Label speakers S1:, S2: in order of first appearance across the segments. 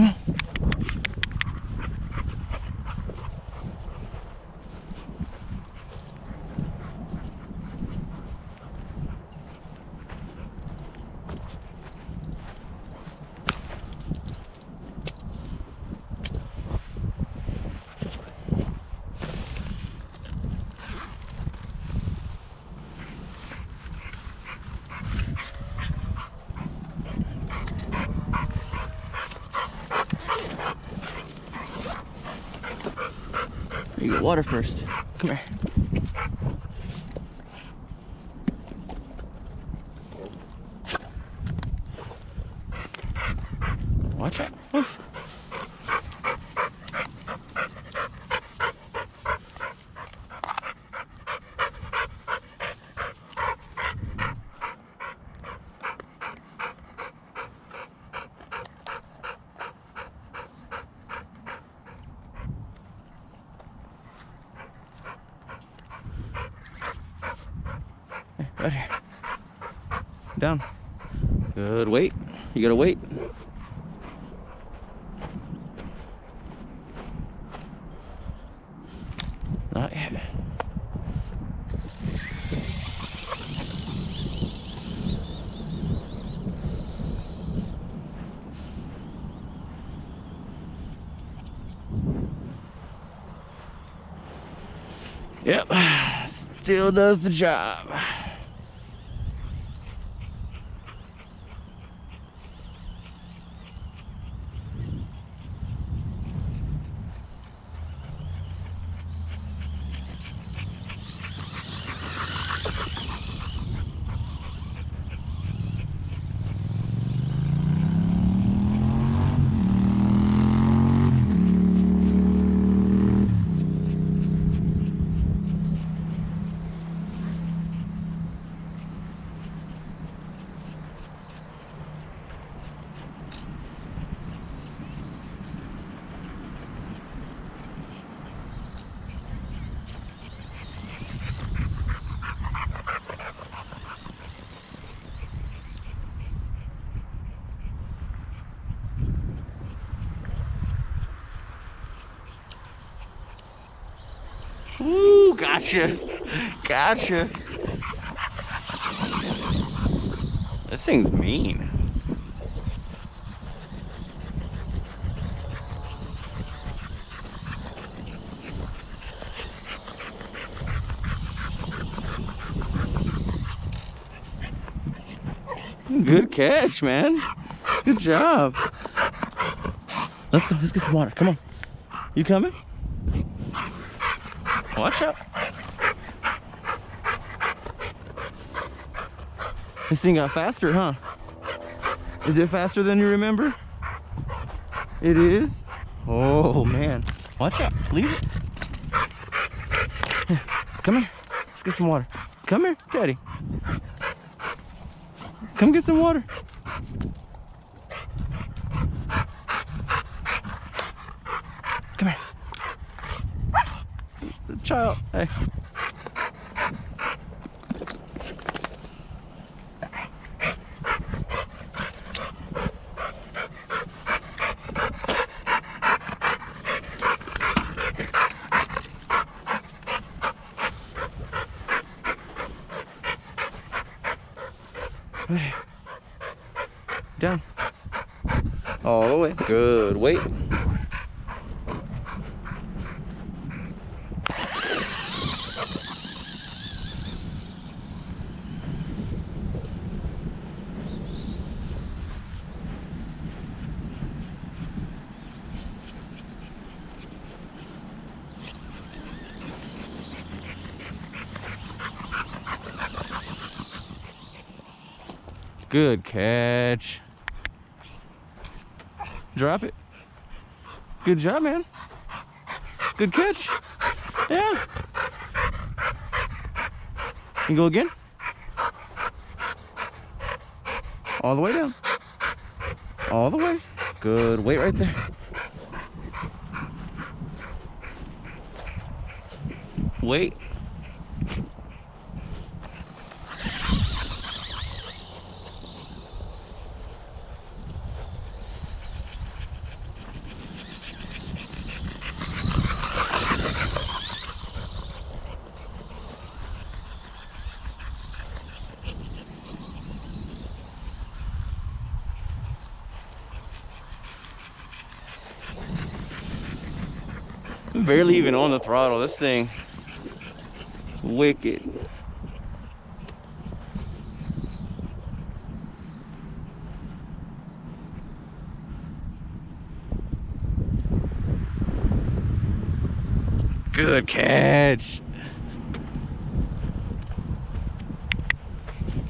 S1: Come on. You get water first. Come here. Watch out. Oof. Right here. Down. Good. Wait. You gotta wait. Not yet. Yep. Still does the job. Ooh, gotcha. Gotcha. This thing's mean. Good catch, man. Good job. Let's go. Let's get some water. Come on. You coming? Watch out. This thing got faster, huh? Is it faster than you remember? It is? Oh, man. Watch out. Leave it. Here. Come here. Let's get some water. Come here, Daddy. Come get some water. Come here. The child. Hey. Down. All the way. Good. Wait. Good catch. Drop it. Good job, man. Good catch. Yeah. You go again. All the way down. All the way. Good. Wait right there. Wait. I'm barely even on the throttle. This thing is wicked. Good catch.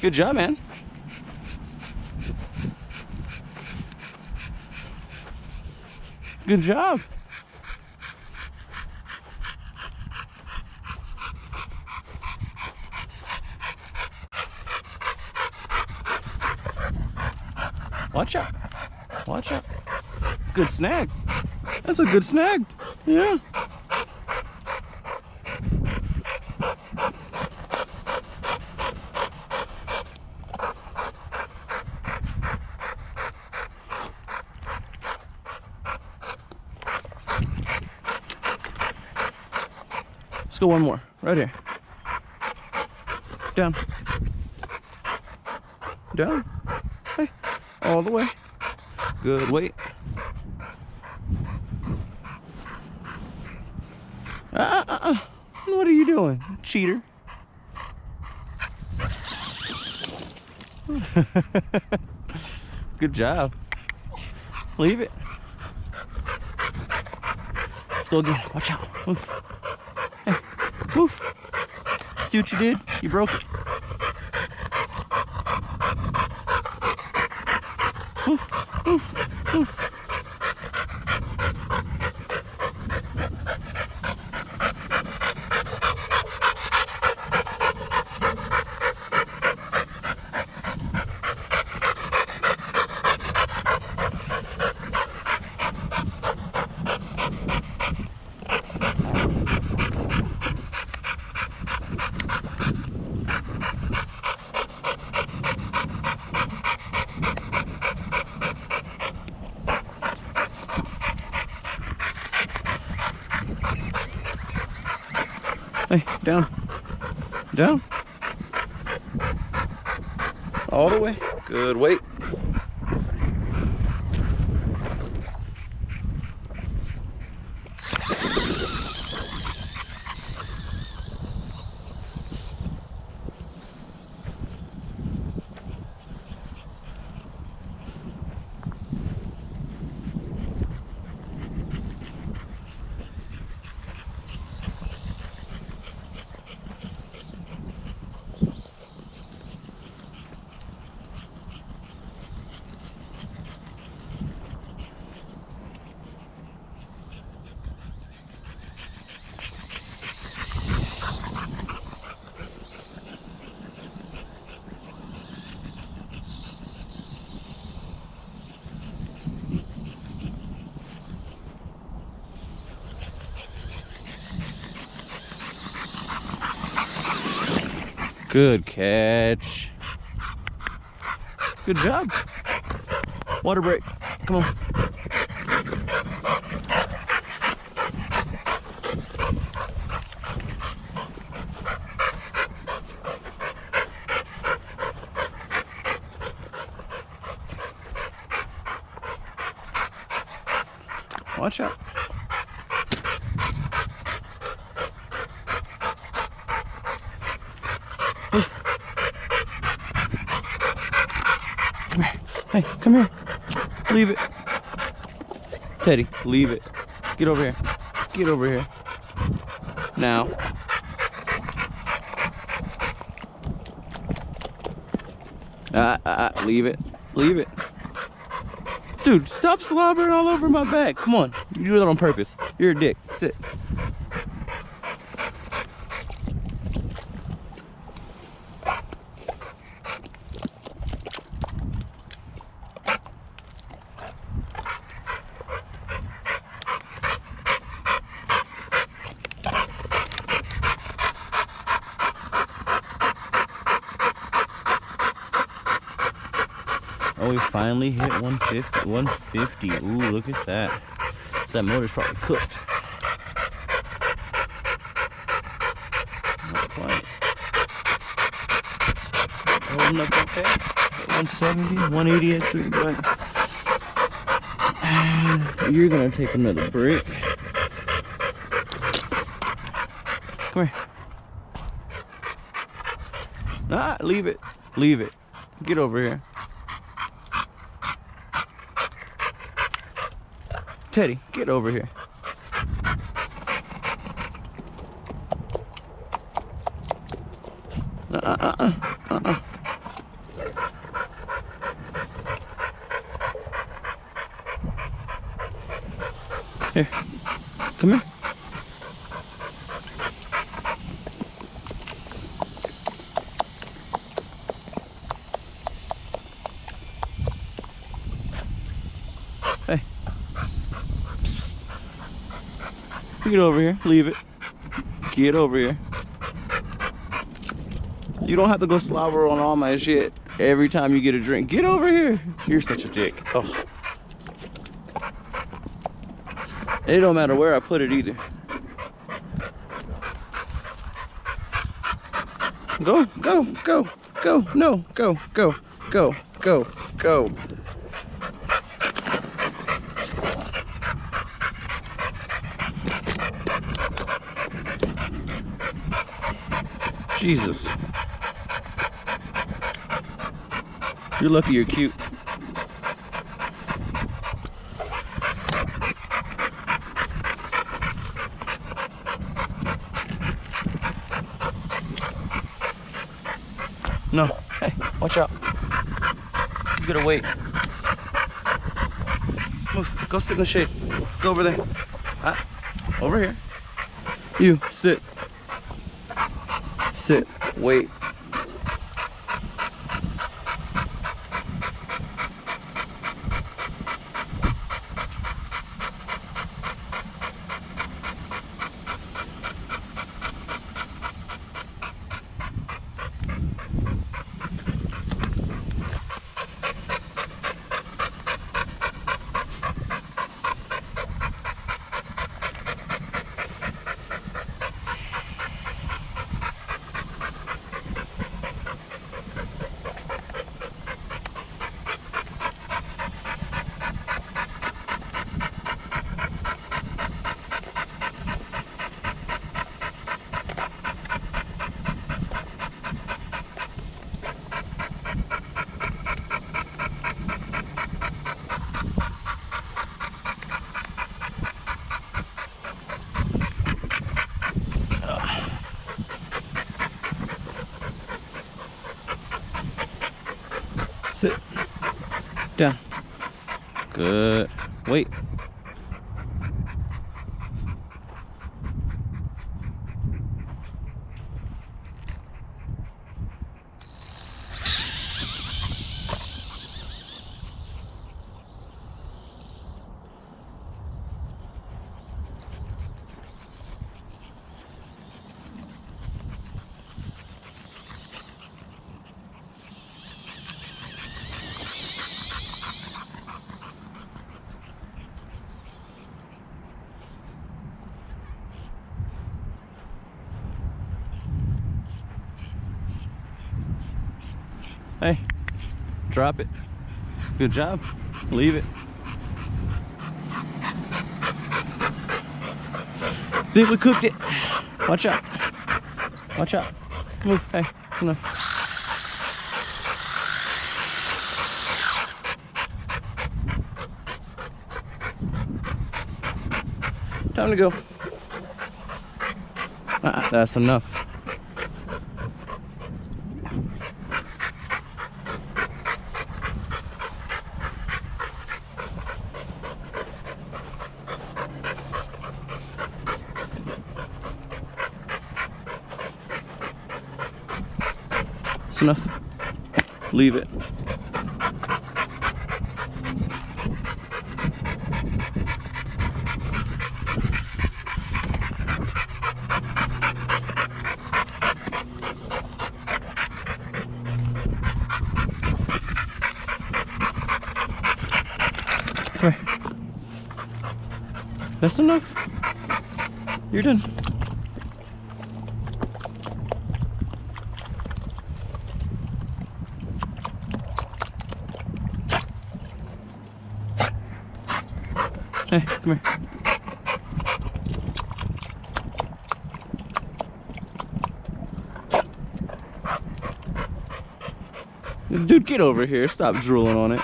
S1: Good job, man. Good job. Watch out. Watch out. Good snag. That's a good snag. Yeah. Let's go one more. Right here. Down. Down. Hey. All the way. Good weight. What are you doing, cheater? Good job. Leave it. Let's go again. Watch out. Move. Hey, move. See what you did? You broke it. Move, move, move. Hey, down. Down. All the way. Good weight. Good catch. Good job. Water break. Come on. Watch out. Oof. Come here. Hey, come here. Leave it. Teddy, leave it. Get over here. Get over here. Now. Leave it. Leave it. Dude, stop slobbering all over my back. Come on. You do that on purpose. You're a dick. Sit. Oh, we finally hit 150. 150. Ooh, look at that. So that motor's probably cooked. Not quite. Holding up okay. 170, 180 actually, but you're gonna take another break. Come here. Ah, leave it. Leave it. Get over here. Teddy, get over here. Here, come here. Hey. Psst. Get over here. Leave it. Get over here. You don't have to go slobber on all my shit every time you get a drink. Get over here. You're such a dick. Oh. It don't matter where I put it either. Go, go, go, go. No, go, go, go, go, go. Jesus. You're lucky you're cute. No. Hey, watch out. You gotta wait. Move. Go sit in the shade. Go over there. Ah, over here. You sit. Sit. Wait. Sit down. Good. Wait. Hey, drop it. Good job. Leave it. Think we cooked it. Watch out. Watch out. Move. Hey, it's enough. Time to go. That's enough. Enough. Leave it. Come here. That's enough. You're done. Hey, come here. Dude, get over here. Stop drooling on it.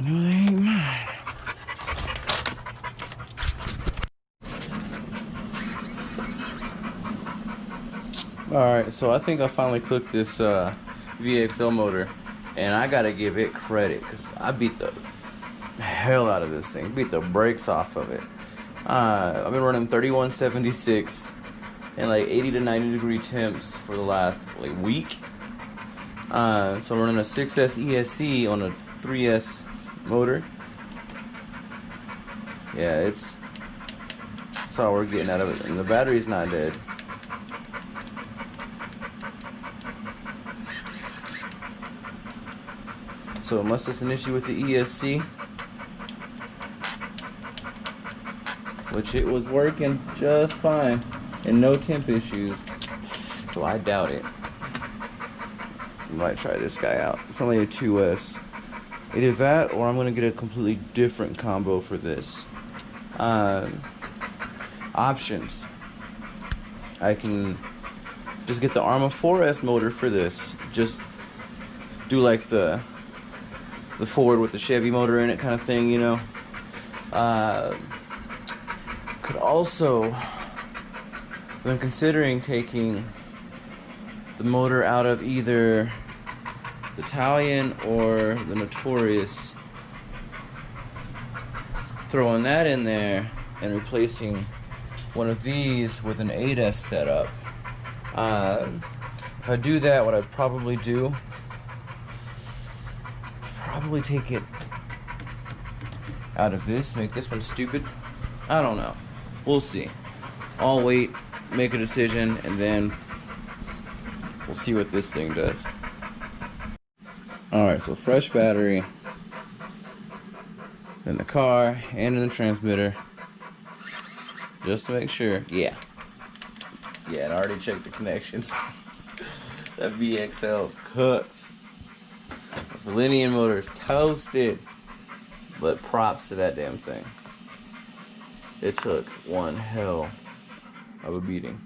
S1: No, they ain't mine. Alright, so I think I finally cooked this VXL motor, and I gotta give it credit because I beat the hell out of this thing, beat the brakes off of it. I've been running 3176 and like 80 to 90 degree temps for the last like week. So I'm running a 6S ESC on a 3S motor. Yeah, that's all we're getting out of it, and the battery's not dead. So unless it's an issue with the ESC, which it was working just fine and no temp issues, so I doubt it. I might try this guy out. It's only a 2S. Either that or I'm gonna get a completely different combo for this. Options. I can just get the Arrma 4S motor for this. Just do like the Ford with the Chevy motor in it kind of thing, you know. Could also, I'm considering taking the motor out of either the Italian or the Notorious, throwing that in there and replacing one of these with an 8S setup. If I do that, what I'd probably do is probably take it out of this, make this one stupid. I don't know. We'll see. I'll wait, make a decision, and then we'll see what this thing does. Alright, so fresh battery in the car and in the transmitter, just to make sure. Yeah, and I already checked the connections. That VXL's cooked. The Verlinian motor is toasted, but props to that damn thing. It took one hell of a beating.